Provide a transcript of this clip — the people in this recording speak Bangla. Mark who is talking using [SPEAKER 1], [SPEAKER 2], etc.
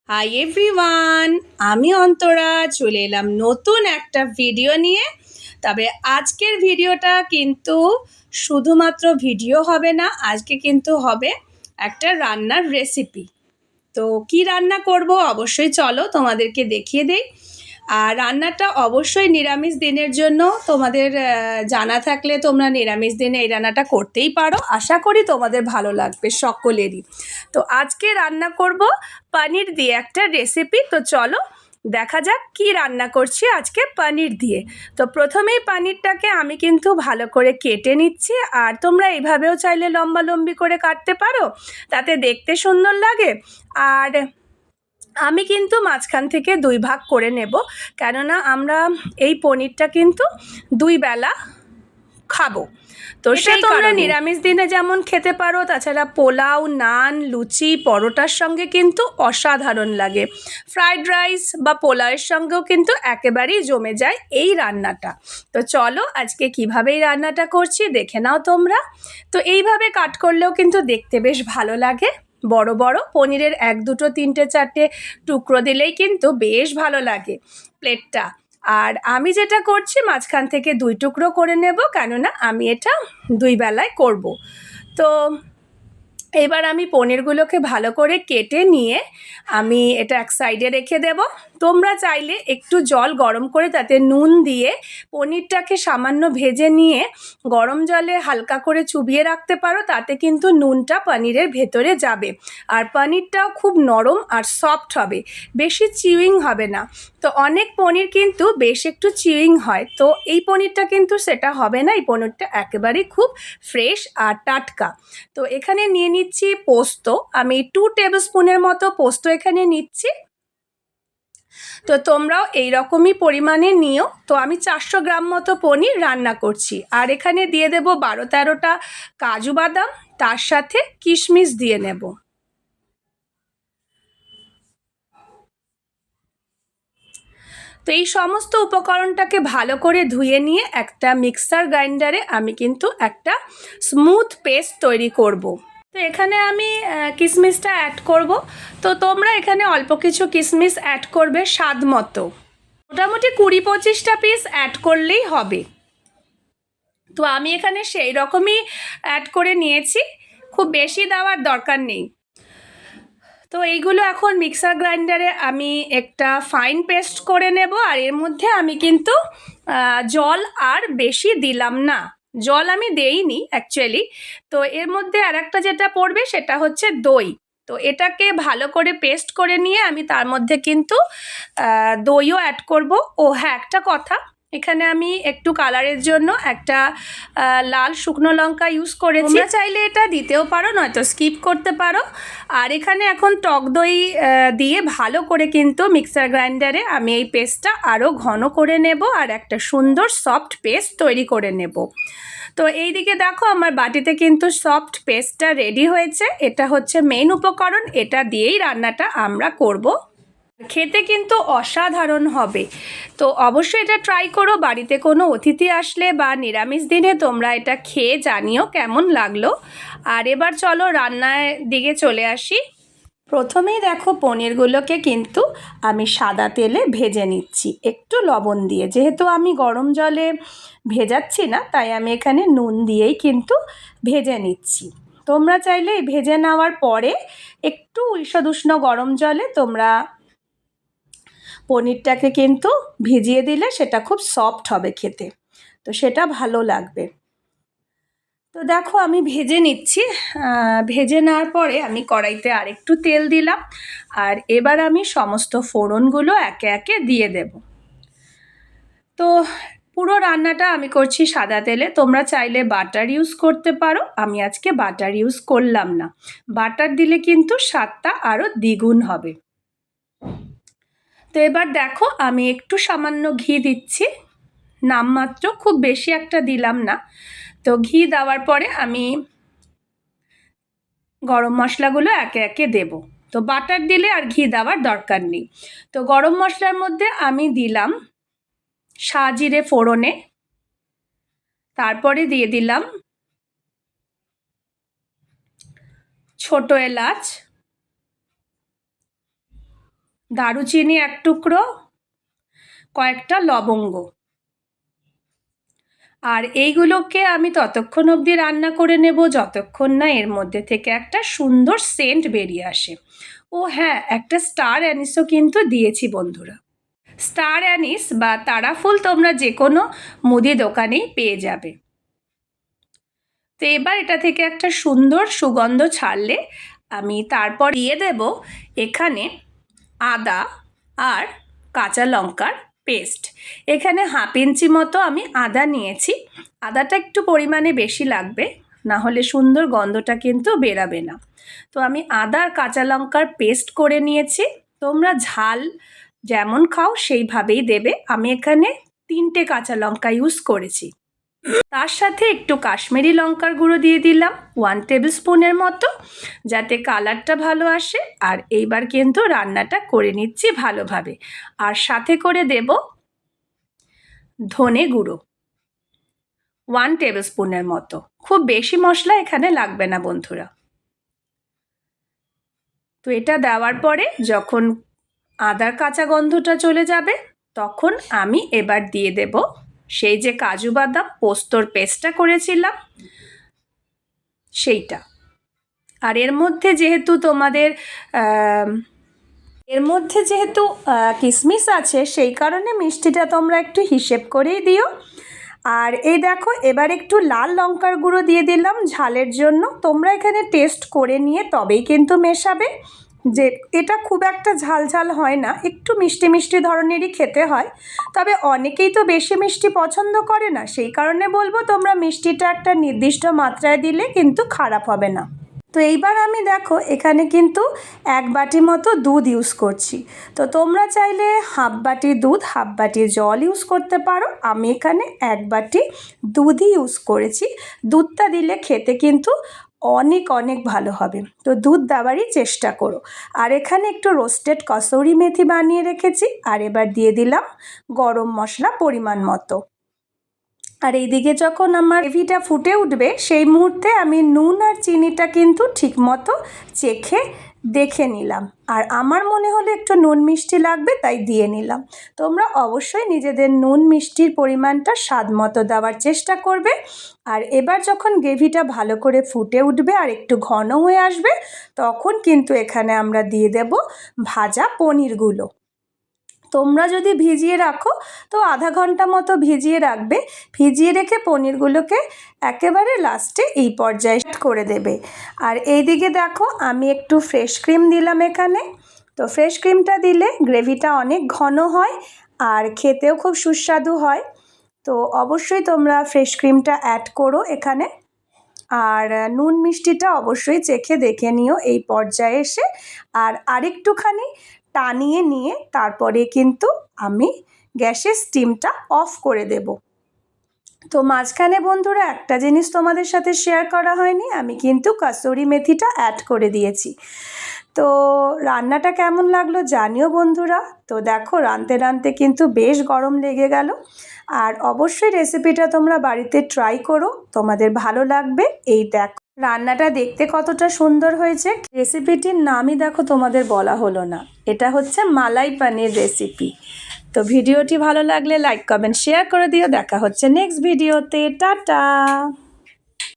[SPEAKER 1] হাই এভরিওয়ান, আমি অন্তরা চলে এলাম নতুন একটা ভিডিও নিয়ে। তবে আজকের ভিডিওটা কিন্তু শুধুমাত্র ভিডিও হবে না, আজকে কিন্তু হবে একটা রান্নার রেসিপি। তো কি রান্না করব অবশ্যই চলো তোমাদেরকে দেখিয়ে দেই। আর রান্নাটা অবশ্যই নিরামিষ দিনের জন্য। তোমাদের জানা থাকলে তোমরা নিরামিষ দিনে এই রান্নাটা করতেই পারো, আশা করি তোমাদের ভালো লাগবে সকলেরই। তো আজকে রান্না করব পনির দিয়ে একটা রেসিপি। তো চলো দেখা যাক কি রান্না করছি আজকে পনির দিয়ে। তো প্রথমেই পনিরটাকে আমি কিন্তু ভালো করে কেটে নিচ্ছি, আর তোমরা এইভাবেও চাইলে লম্বা লম্বি করে কাটতে পারো, তাতে দেখতে সুন্দর লাগে। আর আমি কিন্তু মাঝখান থেকে ২ ভাগ করে নেব, কেননা আমরা এই পনিরটা কিন্তু ২ বেলা খাবো। তো সে তোমরা নিরামিষ দিনে যেমন খেতে পারো, তাছাড়া পোলাও, নান, লুচি, পরোটার সঙ্গে কিন্তু অসাধারণ লাগে। ফ্রাইড রাইস বা পোলাওয়ের সঙ্গেও কিন্তু একেবারেই জমে যায় এই রান্নাটা। তো চলো আজকে কীভাবে এই রান্নাটা করছি দেখে নাও তোমরা। তো এইভাবে কাট করলেও কিন্তু দেখতে বেশ ভালো লাগে। বড় বড় পনিরের ১, ২, ৩, ৪টে টুকরো দিলেই কিন্তু বেশ ভালো লাগে প্লেটটা। আর আমি যেটা করছি মাঝখান থেকে ২ টুকরো করে নেব, কেননা আমি এটা ২ বেলায় করব। তো এবার আমি পনিরগুলোকে ভালো করে কেটে নিয়ে আমি এটা এক সাইডে রেখে দেব। তোমরা চাইলে একটু জল গরম করে তাতে নুন দিয়ে পনিরটাকে সামান্য ভেজে নিয়ে গরম জলে হালকা করে চুবিয়ে রাখতে পারো, তাতে কিন্তু নুনটা পনিরের ভেতরে যাবে আর পনিরটাও খুব নরম আর সফট হবে, বেশি চিউইং হবে না। তো অনেক পনির কিন্তু বেশ একটু চিউইং হয়, তো এই পনিরটা কিন্তু সেটা হবে না। এই পনিরটা একেবারেই খুব ফ্রেশ আর টাটকা। তো এখানে নিয়ে নিচ্ছি পোস্ত, আমি 2 টেবিল স্পুনের মতো পোস্ত এখানে নিচ্ছি। তো তোমরাও এই রকমই পরিমাণে নিও। তো আমি 400 গ্রাম মতো পনির রান্না করছি, আর এখানে দিয়ে দেব 12-13টা কাজু বাদাম, তার সাথে কিশমিশ দিয়ে নেব। তো এই সমস্ত উপকরণটাকে ভালো করে ধুয়ে নিয়ে একটা মিক্সার গ্রাইন্ডারে আমি কিন্তু একটা স্মুথ পেস্ট তৈরি করব। তো এখানে আমি কিশমিশটা অ্যাড করব। তো তোমরা এখানে অল্প কিছু কিশমিশ অ্যাড করবে স্বাদ মতো, মোটামুটি 20-25টা পিস অ্যাড করলেই হবে। তো আমি এখানে সেই রকমই অ্যাড করে নিয়েছি, খুব বেশি দেওয়ার দরকার নেই। তো এইগুলো এখন মিক্সার গ্রাইন্ডারে আমি একটা ফাইন পেস্ট করে নেব। আর এর মধ্যে আমি কিন্তু জল আর বেশি দিলাম না, জল আমি দেইনি অ্যাকচুয়ালি। তো এর মধ্যে আরেকটা যেটা পড়বে সেটা হচ্ছে দই। তো এটাকে ভালো করে পেস্ট করে নিয়ে আমি তার মধ্যে কিন্তু দইও অ্যাড করব। ও হ্যাঁ, একটা কথা, এখানে আমি একটু কালারের জন্য একটা লাল শুকনো লঙ্কা ইউজ করেছি। তোমরা চাইলে এটা দিতেও পারো, নয়তো স্কিপ করতে পারো। আর এখানে এখন টক দই দিয়ে ভালো করে কিন্তু মিক্সার গ্রাইন্ডারে আমি এই পেস্টটা আরও ঘন করে নেব আর একটা সুন্দর সফট পেস্ট তৈরি করে নেব। তো এই দিকে দেখো আমার বাটিতে কিন্তু সফট পেস্টটা রেডি হয়েছে। এটা হচ্ছে মেইন উপকরণ, এটা দিয়েই রান্নাটা আমরা করব। খেতে কিন্তু অসাধারণ হবে। তো অবশ্যই এটা ট্রাই করো, বাড়িতে কোনো অতিথি আসলে বা নিরামিষ দিনে তোমরা এটা খেয়ে জানিও কেমন লাগলো। আর এবার চলো রান্নার দিকে চলে আসি। প্রথমেই দেখো পনিরগুলোকে কিন্তু আমি সাদা তেলে ভেজে নিচ্ছি একটু লবণ দিয়ে। যেহেতু আমি গরম জলে ভেজাচ্ছি না, তাই আমি এখানে নুন দিয়েই কিন্তু ভেজে নিচ্ছি। তোমরা চাইলে ভেজে নেওয়ার পরে একটু উষ্ণ গরম জলে তোমরা পনিরটাকে কিন্তু ভিজিয়ে দিলে সেটা খুব সফট হবে খেতে, তো সেটা ভালো লাগবে। তো দেখো আমি ভেজে নিচ্ছি। ভেজে নেওয়ার পরে আমি কড়াইতে আরেকটু তেল দিলাম, আর এবার আমি সমস্ত ফোড়নগুলো একে একে দিয়ে দেব। তো পুরো রান্নাটা আমি করছি সাদা তেলে, তোমরা চাইলে বাটার ইউজ করতে পারো, আমি আজকে বাটার ইউজ করলাম না। বাটার দিলে কিন্তু স্বাদটা আরও দ্বিগুণ হবে। তো এবার দেখো আমি একটু সামান্য ঘি দিচ্ছি, নামমাত্র, খুব বেশি একটা দিলাম না। তো ঘি দেওয়ার পরে আমি গরম মশলাগুলো একে একে দেব। তো বাটার দিলে আর ঘি দেওয়ার দরকার নেই। তো গরম মশলার মধ্যে আমি দিলাম সাজিরে ফোড়নে, তারপরে দিয়ে দিলাম ছোট এলাচ, দারুচিনি 1 টুকরো, কয়েকটা লবঙ্গ। আর এইগুলোকে আমি ততক্ষণ অবধি রান্না করে নেব যতক্ষণ না এর মধ্যে থেকে একটা সুন্দর সেন্ট বেরিয়ে আসে। ও হ্যাঁ, একটা স্টার অ্যানিসও কিন্তু দিয়েছি বন্ধুরা। স্টার অ্যানিস বা তারাফুল তোমরা যে কোনো মুদি দোকানেই পেয়ে যাবে। তো এবার এটা থেকে একটা সুন্দর সুগন্ধ ছাড়লে আমি তারপর দিয়ে দেব এখানে আদা আর কাঁচা লঙ্কার পেস্ট। এখানে 1/2 ইঞ্চি মতো আমি আদা নিয়েছি। আদাটা একটু পরিমাণে বেশি লাগবে, না হলে সুন্দর গন্ধটা কিন্তু বেরাবে না। তো আমি আদা আর কাঁচা লঙ্কার পেস্ট করে নিয়েছি। তোমরা ঝাল যেমন খাও সেইভাবেই দেবে। আমি এখানে 3টে কাঁচা লঙ্কা ইউজ করেছি। তার সাথে একটু কাশ্মীরি লঙ্কার গুঁড়ো দিয়ে দিলাম 1 টেবিল স্পুনের মতো, যাতে কালারটা ভালো আসে। আর এইবার কিন্তু রান্নাটা করে নিচ্ছি ভালোভাবে। আর সাথে করে দেব ধনে গুঁড়ো 1 টেবিল স্পুনের মতো। খুব বেশি মশলা এখানে লাগবে না বন্ধুরা। তো এটা দেওয়ার পরে যখন আদার কাঁচা গন্ধটা চলে যাবে তখন আমি এবার দিয়ে দেব সেই যে কাজু বাদাম পোস্তর পেস্টটা করেছিলাম সেইটা। আর এর মধ্যে যেহেতু কিশমিশ আছে সেই কারণে মিষ্টিটা তোমরা একটু হিসেব করেই দিও। আর এই দেখো এবার একটু লাল লঙ্কার গুঁড়ো দিয়ে দিলাম ঝালের জন্য। তোমরা এখানে টেস্ট করে নিয়ে তবেই কিন্তু মেশাবে। যে এটা খুব একটা ঝাল ঝাল হয় না, একটু মিষ্টি মিষ্টি ধরনেরই খেতে হয়। তবে অনেকেই তো বেশি মিষ্টি পছন্দ করে না, সেই কারণে বলবো তোমরা মিষ্টিটা একটা নির্দিষ্ট মাত্রায় দিলে কিন্তু খারাপ হবে না। তো এইবার আমি দেখো এখানে কিন্তু 1 বাটি মতো দুধ ইউজ করছি। তো তোমরা চাইলে 1/2 বাটি দুধ 1/2 বাটি জল ইউজ করতে পারো। আমি এখানে 1 বাটি দুধই ইউজ করেছি। দুধটা দিলে খেতে কিন্তু অনেক অনেক ভালো হবে। তো দুধ দেওয়ারই চেষ্টা করো। আর এখানে একটু রোস্টেড কসুরি মেথি বানিয়ে রেখেছি। আর এবার দিয়ে দিলাম গরম মশলা পরিমাণ মতো। আর এইদিকে যখন আমার গ্রেভিটা ফুটে উঠবে সেই মুহূর্তে আমি নুন আর চিনিটা কিন্তু ঠিকমতো চেখে দেখে নিলাম। আর আমার মনে হলো একটু নুন মিষ্টি লাগবে তাই দিয়ে নিলাম। তোমরা অবশ্যই নিজেদের নুন মিষ্টির পরিমাণটা স্বাদ মতো দেওয়ার চেষ্টা করবে। আর এবার যখন গ্রেভিটা ভালো করে ফুটে উঠবে আর একটু ঘন হয়ে আসবে তখন কিন্তু এখানে আমরা দিয়ে দেব ভাজা পনিরগুলো। তোমরা যদি ভিজিয়ে রাখো তো আধা ঘন্টা মতো ভিজিয়ে রাখবে। ভিজিয়ে রেখে পনিরগুলোকে একেবারে লাস্টে এই পর্যায়ে করে দেবে। আর এইদিকে দেখো আমি একটু ফ্রেশ ক্রিম দিলাম এখানে। তো ফ্রেশ ক্রিমটা দিলে গ্রেভিটা অনেক ঘন হয় আর খেতেও খুব সুস্বাদু হয়। তো অবশ্যই তোমরা ফ্রেশ ক্রিমটা অ্যাড করো এখানে। আর নুন মিষ্টিটা অবশ্যই চেখে দেখে নিও এই পর্যায়ে এসে। আর আরেকটুখানি টানিয়ে নিয়ে তারপরে কিন্তু আমি গ্যাসের স্টিমটা অফ করে দেব। তো মাঝখানে বন্ধুরা একটা জিনিস তোমাদের সাথে শেয়ার করা হয়নি, আমি কিন্তু কসুরি মেথিটা অ্যাড করে দিয়েছি। তো রান্নাটা কেমন লাগলো জানিও বন্ধুরা। তো দেখো রাঁধতে রাঁধতে কিন্তু বেশ গরম লেগে গেল। আর অবশ্যই রেসিপিটা তোমরা বাড়িতে ট্রাই করো, তোমাদের ভালো লাগবে। এই দেখো রান্নাটা দেখতে কতটা সুন্দর হয়েছে। রেসিপিটির নামই দেখো তোমাদের বলা হলো না, এটা হচ্ছে মালাই পানির রেসিপি। তো ভিডিওটি ভালো লাগলে লাইক কমেন্ট শেয়ার করে দিও। দেখা হচ্ছে নেক্সট ভিডিওতে। টাটা।